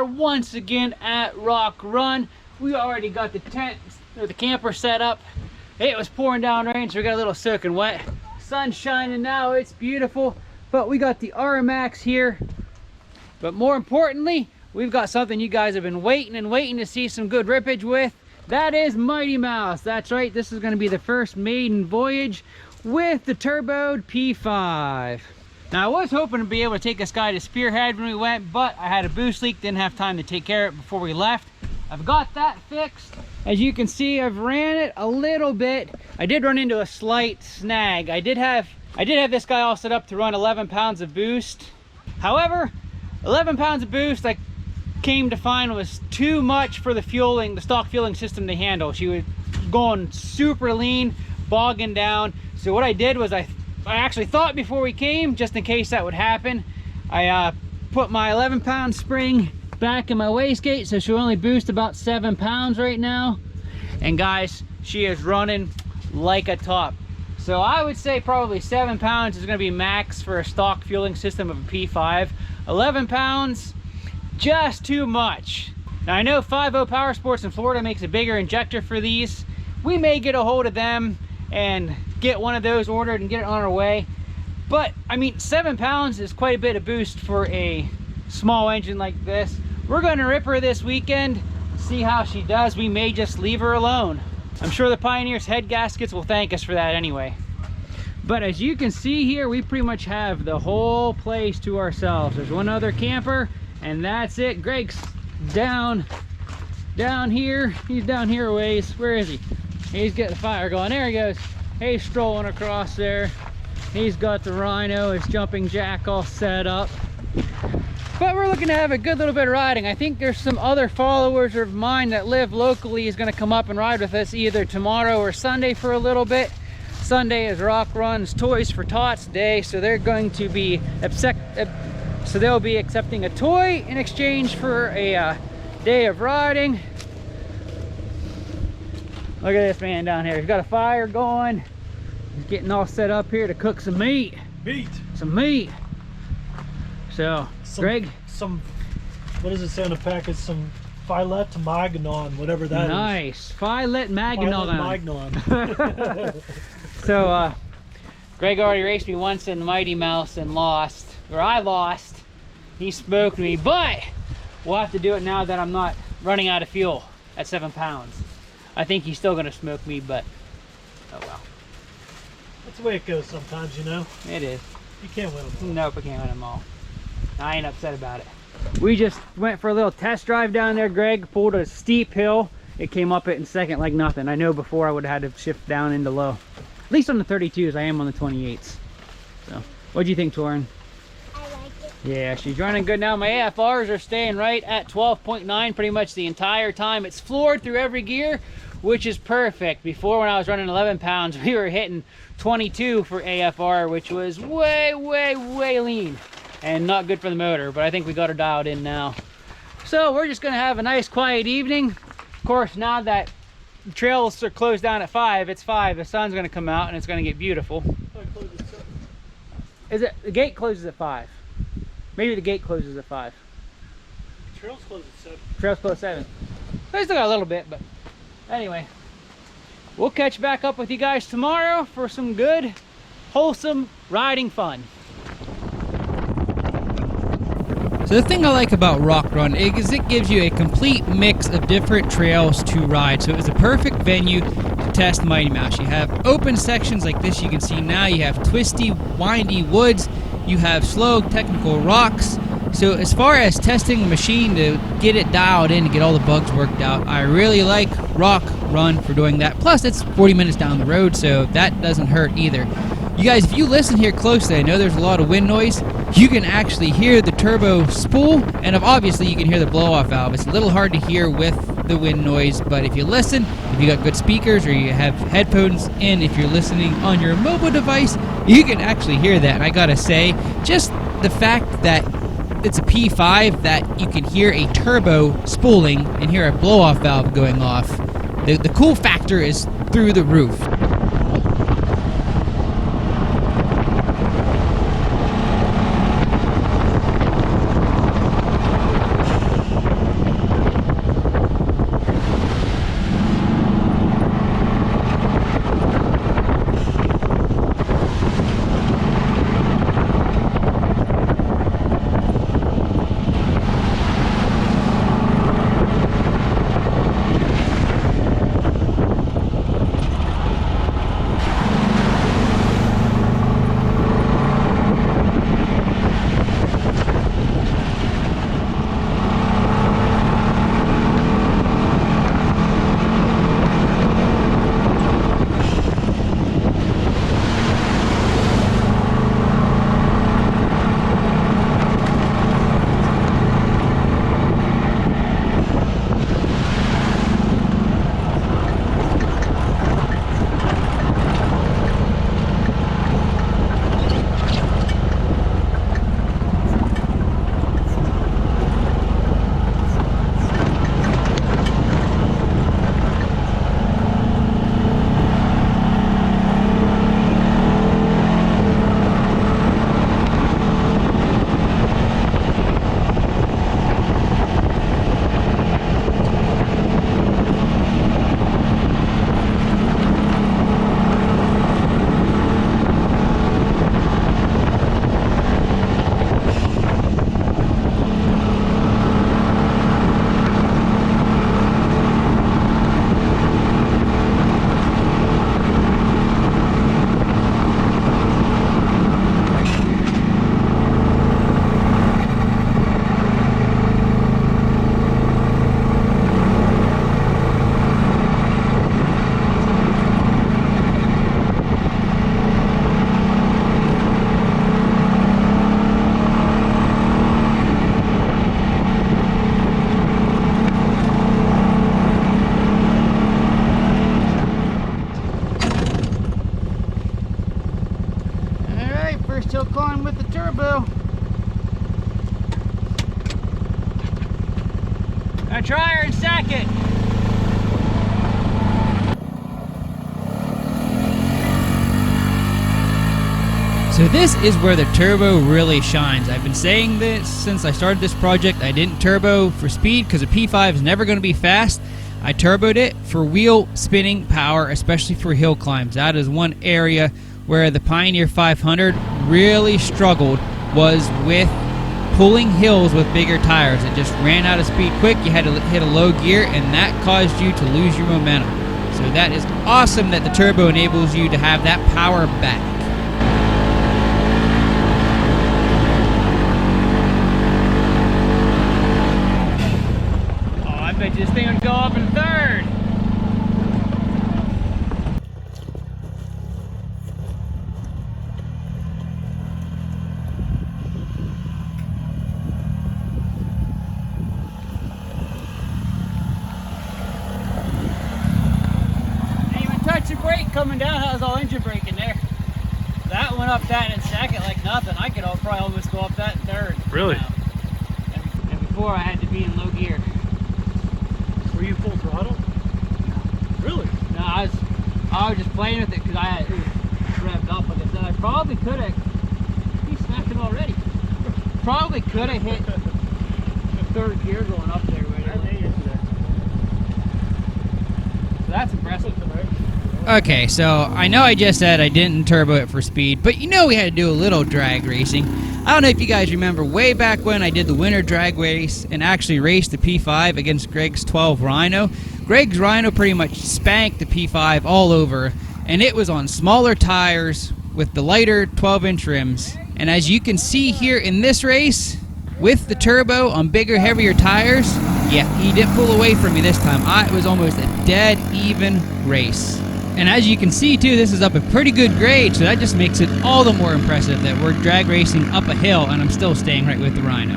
once again at Rock Run. We already got the tent or the camper set up. It was pouring down rain, so we got a little soaking wet. Sun's shining now, it's beautiful. But we got the RMAX here. But more importantly, we've got something you guys have been waiting and waiting to see some good rippage with. That is Mighty Mouse. That's right, this is going to be the first maiden voyage with the turboed P5. Now I was hoping to be able to take this guy to Spearhead when we went, but I had a boost leak, didn't have time to take care of it before we left. I've got that fixed. As you can see, I've ran it a little bit. I did run into a slight snag. I did have this guy all set up to run 11 pounds of boost. However, 11 pounds of boost I came to find was too much for the stock fueling system to handle. She was going super lean, bogging down. So what I did was I actually thought before we came, just in case that would happen, I put my 11-pound spring back in my wastegate, so she'll only boost about 7 pounds right now. And guys, she is running like a top. So I would say probably 7 pounds is going to be max for a stock fueling system of a P5. 11 pounds, just too much. Now I know 5.0 Power Sports in Florida makes a bigger injector for these. We may get a hold of them and get one of those ordered and get it on our way. But I mean, 7 pounds is quite a bit of boost for a small engine like this. We're going to rip her this weekend, see how she does. We may just leave her alone. I'm sure the Pioneer's head gaskets will thank us for that anyway. But as you can see here, we pretty much have the whole place to ourselves. There's one other camper and that's it. Greg's down here. He's down here a ways. Where is he? He's got the fire going. There he goes. He's strolling across there. He's got the Rhino, his jumping jack all set up. But we're looking to have a good little bit of riding. I think there's some other followers of mine that live locally is going to come up and ride with us either tomorrow or Sunday for a little bit. Sunday is Rock Run's Toys for Tots Day, so they're going to be they'll be accepting a toy in exchange for a day of riding. Look at this man down here. He's got a fire going. He's getting all set up here to cook some meat. Some meat. So, Greg? What does it say on the package? Some filet magnon, whatever that is. Nice. Filet magnon. Magnon. So, Greg already raced me once in Mighty Mouse and lost. Or I lost. He smoked me, but we'll have to do it now that I'm not running out of fuel at 7 pounds. I think he's still going to smoke me, but oh well. That's the way it goes sometimes, you know? It is. You can't win them all. Nope, I can't win them all. I ain't upset about it. We just went for a little test drive down there. Greg pulled a steep hill. It came up it in second like nothing. I know before I would have had to shift down into low. At least on the 32s, I am on the 28s. So, what'd you think, Torin? I like it. Yeah, she's running good now. My AFRs are staying right at 12.9 pretty much the entire time. It's floored through every gear, which is perfect. Before, when I was running 11 pounds, we were hitting 22 for AFR, which was way lean and not good for the motor, but I think we got her dialed in now. So we're just gonna have a nice quiet evening. Of course, now that the trails are closed down at 5, it's 5, the sun's gonna come out and it's gonna get beautiful. Is it, the gate closes at 5? Maybe the gate closes at 5. Trails close at 7. Trails close at 7. So I still got a little bit, but anyway. We'll catch back up with you guys tomorrow for some good, wholesome riding fun. So the thing I like about Rock Run is it gives you a complete mix of different trails to ride. So it was a perfect venue to test Mighty Mouse. You have open sections like this you can see now. You have twisty, windy woods. You have slow, technical rocks. So as far as testing the machine to get it dialed in, to get all the bugs worked out, I really like Rock Run for doing that. Plus, it's 40 minutes down the road, so that doesn't hurt either. You guys, if you listen here closely, I know there's a lot of wind noise. You can actually hear the turbo spool, and obviously you can hear the blow-off valve. It's a little hard to hear with the wind noise, but if you listen, if you got good speakers or you have headphones in, if you're listening on your mobile device, you can actually hear that. And I gotta say, just the fact that it's a P5, that you can hear a turbo spooling and hear a blow-off valve going off, the cool factor is through the roof. hill climb with the turbo. Gonna try her in second. So this is where the turbo really shines. I've been saying this since I started this project. I didn't turbo for speed because a P5 is never going to be fast. I turboed it for wheel spinning power, especially for hill climbs. That is one area where the Pioneer 500 really struggled, was with pulling hills with bigger tires. It just ran out of speed quick. You had to hit a low gear, and that caused you to lose your momentum. So that is awesome that the turbo enables you to have that power back. I bet this thing would go up in third. Didn't even touch the brake coming down. That was all engine brake in there. That went up that in second like nothing. I could probably almost go up that in third. Really? And before I had to be in low gear. Were you full throttle? Really? No, I was just playing with it because it was revved up. Like I said, I probably could have. He's smacking already. Probably could have hit the third gear going up there. So that's impressive. Okay, so I know I just said I didn't turbo it for speed, but you know we had to do a little drag racing. I don't know if you guys remember way back when I did the winter drag race and actually raced the P5 against Greg's 12 Rhino. Greg's Rhino pretty much spanked the P5 all over, and it was on smaller tires with the lighter 12-inch rims. And as you can see here in this race, with the turbo on bigger, heavier tires, yeah, he didn't pull away from me this time. It was almost a dead even race. And as you can see too, this is up a pretty good grade, so that just makes it all the more impressive that we're drag racing up a hill and I'm still staying right with the Rhino.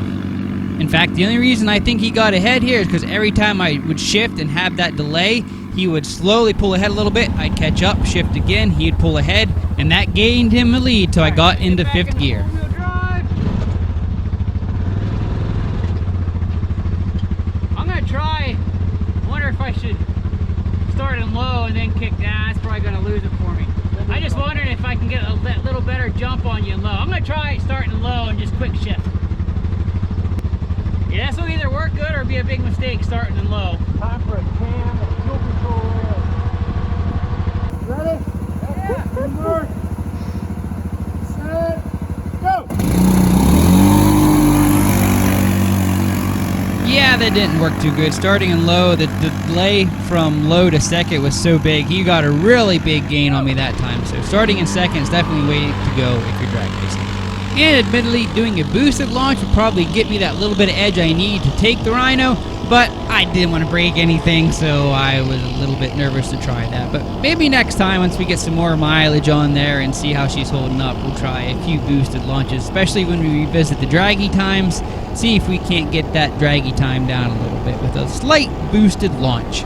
In fact, the only reason I think he got ahead here is because every time I would shift and have that delay, he would slowly pull ahead a little bit, I'd catch up, shift again, he'd pull ahead, and that gained him a lead till I got into fifth gear. I'm gonna try, wonder if I should start in low and then kick down. That's probably going to lose it for me. I just wondered if I can get that little better jump on you in low. I'm going to try starting in low and just quick shift. Yeah, this will either work good or be a big mistake starting in low. Time for a cam and fuel control rail. Ready? Yeah. Mark. Set. Go! Yeah, that didn't work too good. Starting in low, the delay from low to second was so big, he got a really big gain on me that time. So starting in second is definitely the way to go if you're drag racing. And admittedly, doing a boosted launch would probably get me that little bit of edge I need to take the Rhino, but I didn't want to break anything, so I was a little bit nervous to try that. But maybe next time, once we get some more mileage on there and see how she's holding up, we'll try a few boosted launches, especially when we revisit the draggy times, see if we can't get that draggy time down a little bit with a slight boosted launch.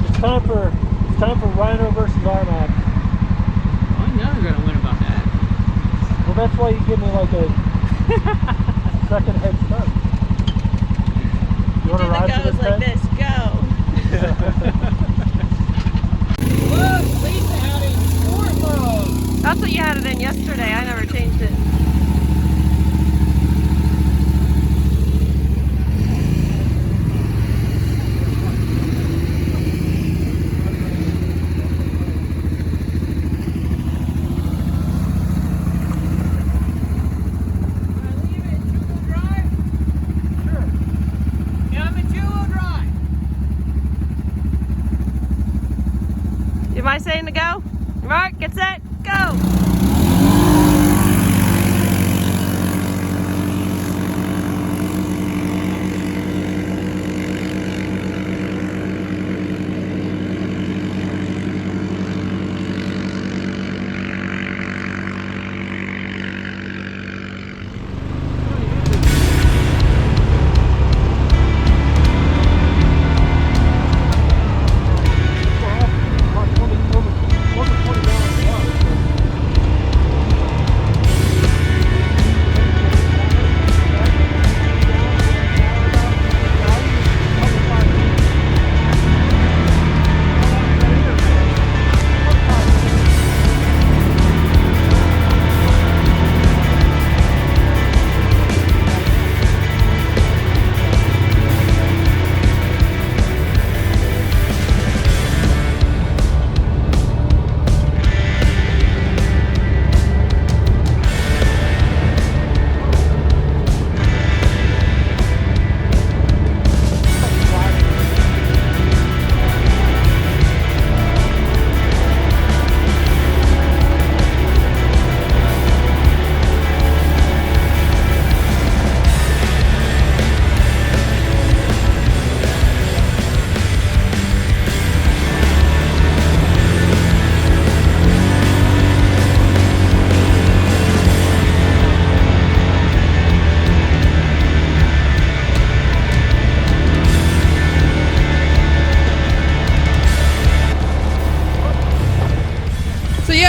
It's time for Rhino versus Armac. I know you're going to win about that. Well, that's why you give me like a second head start. You want to ride It goes like this. Go. Look, Lisa had it in sport mode. That's what you had it in yesterday. I never changed it. Am I saying to go? Mark, get set, go!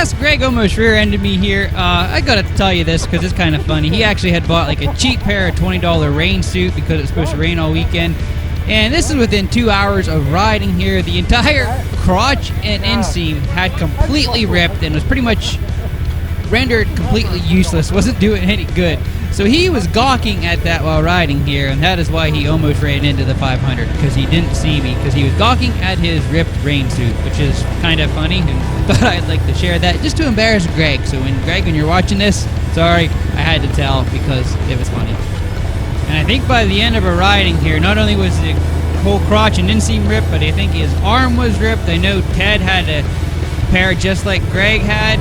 yes, Greg almost rear-ended me here. I gotta tell you this because it's kind of funny. He actually had bought like a cheap pair of $20 rain suit because it's supposed to rain all weekend. And this is within 2 hours of riding here. The entire crotch and inseam had completely ripped and was pretty much rendered completely useless. Wasn't doing any good. So he was gawking at that while riding here, and that is why he almost ran into the 500, because he didn't see me, because he was gawking at his ripped rain suit, which is kind of funny, and thought I'd like to share that just to embarrass Greg. So Greg, when you're watching this, sorry, I had to tell because it was funny. And I think by the end of our riding here, not only was the whole crotch and inseam ripped, but I think his arm was ripped. I know Ted had a pair just like Greg had,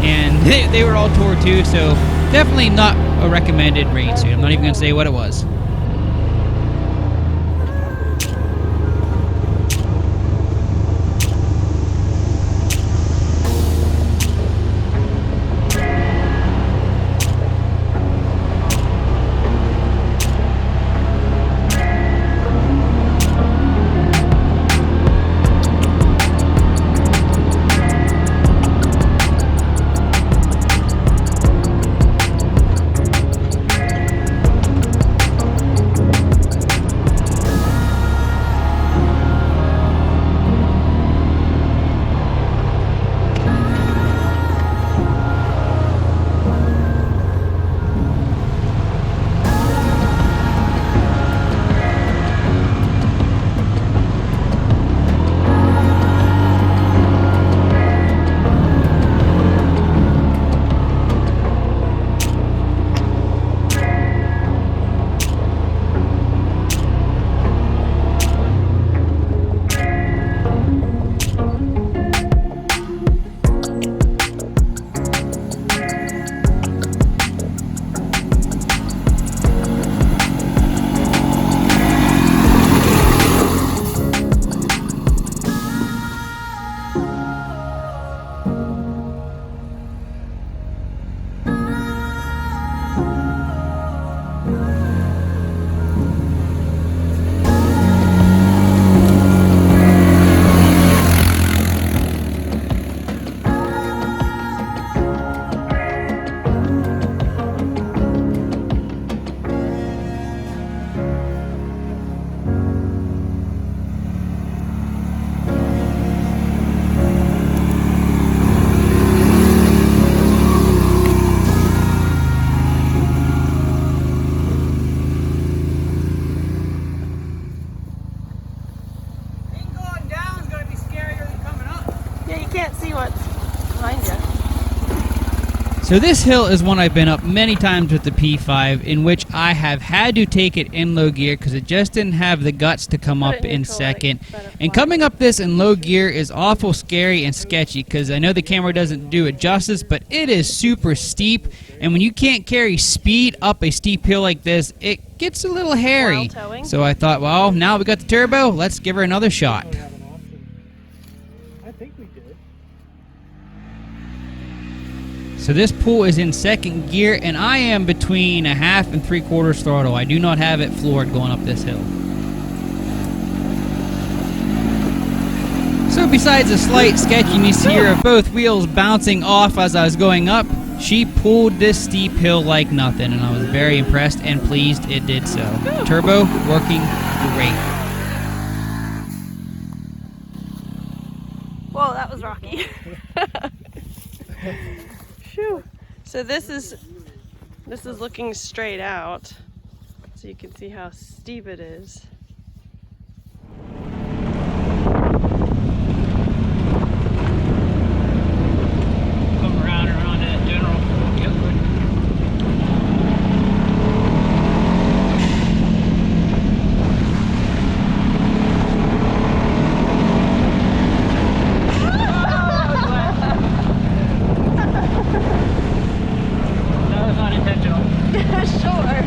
and they were all tore too, so definitely not a recommended rain suit. I'm not even going to say what it was. So this hill is one I've been up many times with the P5, in which I have had to take it in low gear because it just didn't have the guts to come up in second. And coming up this in low gear is awful scary and sketchy because I know the camera doesn't do it justice, but it is super steep. And when you can't carry speed up a steep hill like this, it gets a little hairy. So I thought, well, now we got the turbo, let's give her another shot. I think we did. So this pool is in second gear, and I am between a 1/2 and 3/4 throttle. I do not have it floored going up this hill. So besides a slight sketchiness here of both wheels bouncing off as I was going up, she pulled this steep hill like nothing, and I was very impressed and pleased it did so. Turbo working great. Whoa, that was rocky. Phew. So this is looking straight out, so you can see how steep it is. Come around and around that general. Yep. Sure.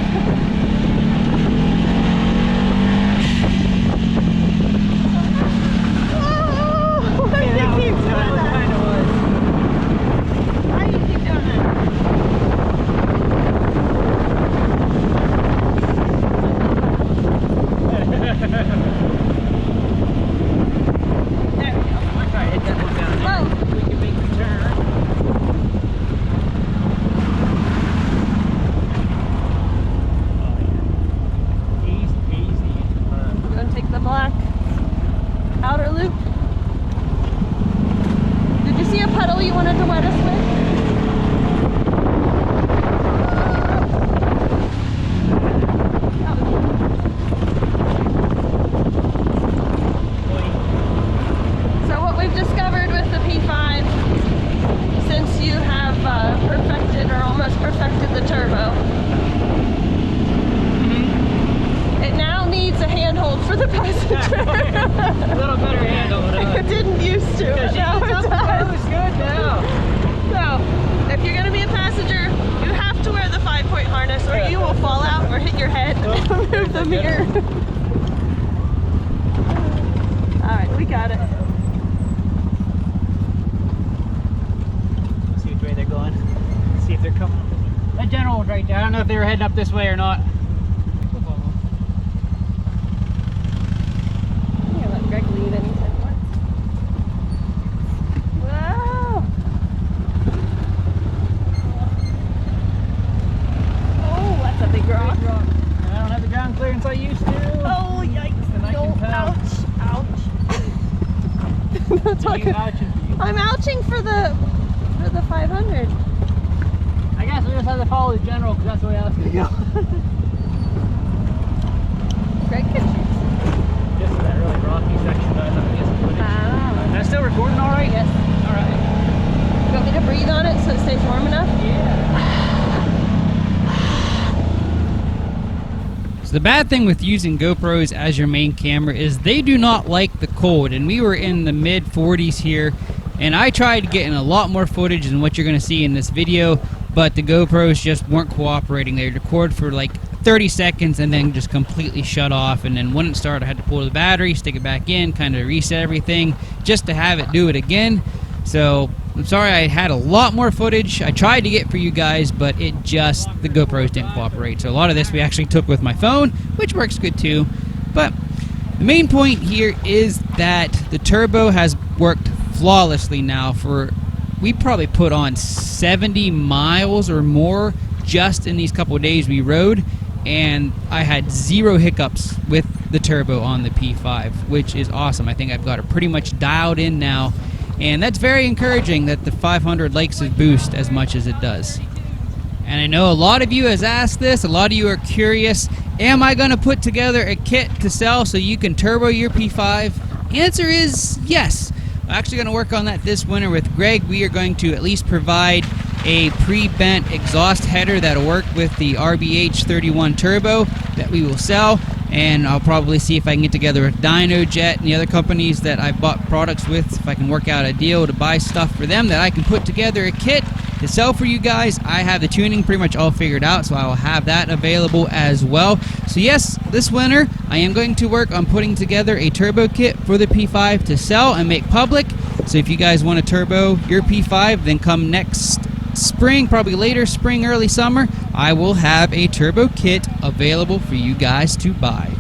outer loop. Did you see a puddle you wanted to wet us with? So what we've discovered with the P5, since you have perfected or almost perfected the turbo, it now needs a handhold for the passenger. A little better handle. It didn't used to, but now it does. It's good now. So, if you're going to be a passenger, you have to wear the 5-point harness or you will fall out or hit your head and move the mirror. Alright, we got it. Let's see which way they're going. Let's see if they're coming. That general was right there. I don't know if they were heading up this way or not. Here, let Greg lead anytime he wants. Wow! Oh, that's a big rock. I don't have the ground clearance I used to. Oh, yikes. And I No, can tell. ouch, ouch. That's Are you okay. ouching for you? I'm ouching for the 500. I guess we just have to follow the general because that's the way I was going to go. Greg can choose. Just that really rocky section that I thought we had some footage. Ah. That's still recording all right? Yes. All right. You want me to breathe on it so it stays warm enough? Yeah. So the bad thing with using GoPros as your main camera is they do not like the cold, and we were in the mid 40s here, and I tried getting a lot more footage than what you're going to see in this video, but the GoPros just weren't cooperating. They'd record for like 30 seconds and then just completely shut off, and then wouldn't start. I had to pull the battery, stick it back in, kind of reset everything just to have it do it again. So I'm sorry, I had a lot more footage I tried to get for you guys, but the GoPros didn't cooperate. So a lot of this we actually took with my phone, which works good too. But the main point here is that the turbo has worked flawlessly now we probably put on 70 miles or more just in these couple of days we rode, and I had 0 hiccups with the turbo on the P5, which is awesome. I think I've got it pretty much dialed in now, and that's very encouraging that the 500 likes its boost as much as it does. And I know a lot of you has asked this, a lot of you are curious, am I going to put together a kit to sell so you can turbo your P5? Answer is yes. I'm actually going to work on that this winter with Greg. We are going to at least provide a pre-bent exhaust header that'll work with the RBH 31 Turbo that we will sell, and I'll probably see if I can get together with DynoJet and the other companies that I've bought products with, if I can work out a deal to buy stuff for them that I can put together a kit to sell for you guys. I have the tuning pretty much all figured out, so I will have that available as well. So yes, this winter I am going to work on putting together a turbo kit for the P5 to sell and make public. So if you guys want to turbo your P5, then come next spring, probably later spring, early summer, I will have a turbo kit available for you guys to buy.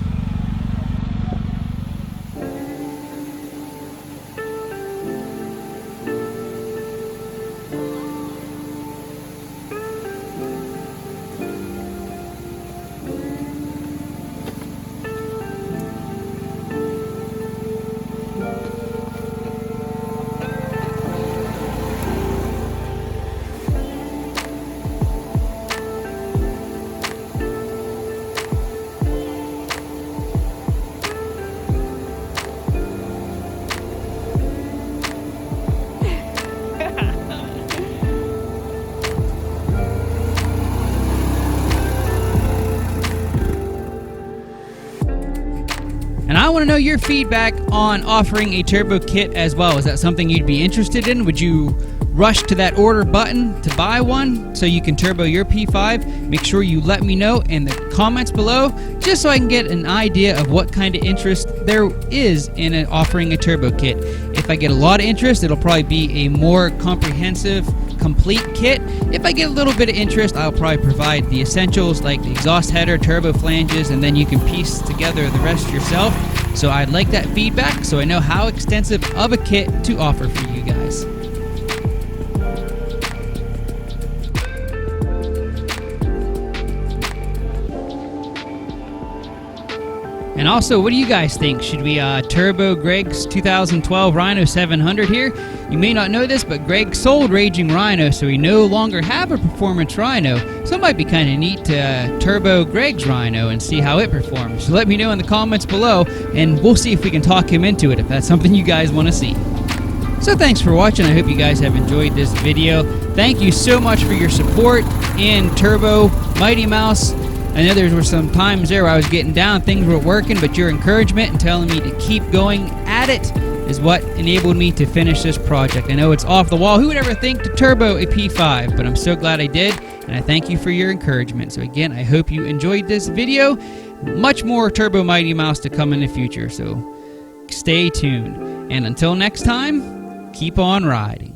And I want to know your feedback on offering a turbo kit as well. Is that something you'd be interested in? Would you rush to that order button to buy one so you can turbo your P5? Make sure you let me know in the comments below, just so I can get an idea of what kind of interest there is in offering a turbo kit. If I get a lot of interest, it'll probably be a more comprehensive, complete kit. If I get a little bit of interest, I'll probably provide the essentials like the exhaust header, turbo flanges, and then you can piece together the rest yourself. So I'd like that feedback so I know how extensive of a kit to offer for you guys. And also, what do you guys think? Should we turbo Greg's 2012 Rhino 700 here? You may not know this, but Greg sold Raging Rhino, so we no longer have a performance Rhino. So it might be kind of neat to turbo Greg's Rhino and see how it performs. So let me know in the comments below, and we'll see if we can talk him into it, if that's something you guys want to see. So thanks for watching. I hope you guys have enjoyed this video. Thank you so much for your support in Turbo Mighty Mouse. I know there were some times there where I was getting down, things weren't working, but your encouragement and telling me to keep going at it is what enabled me to finish this project. I know it's off the wall. Who would ever think to turbo a P5? But I'm so glad I did, and I thank you for your encouragement. So again, I hope you enjoyed this video. Much more Turbo Mighty Mouse to come in the future, so stay tuned. And until next time, keep on riding.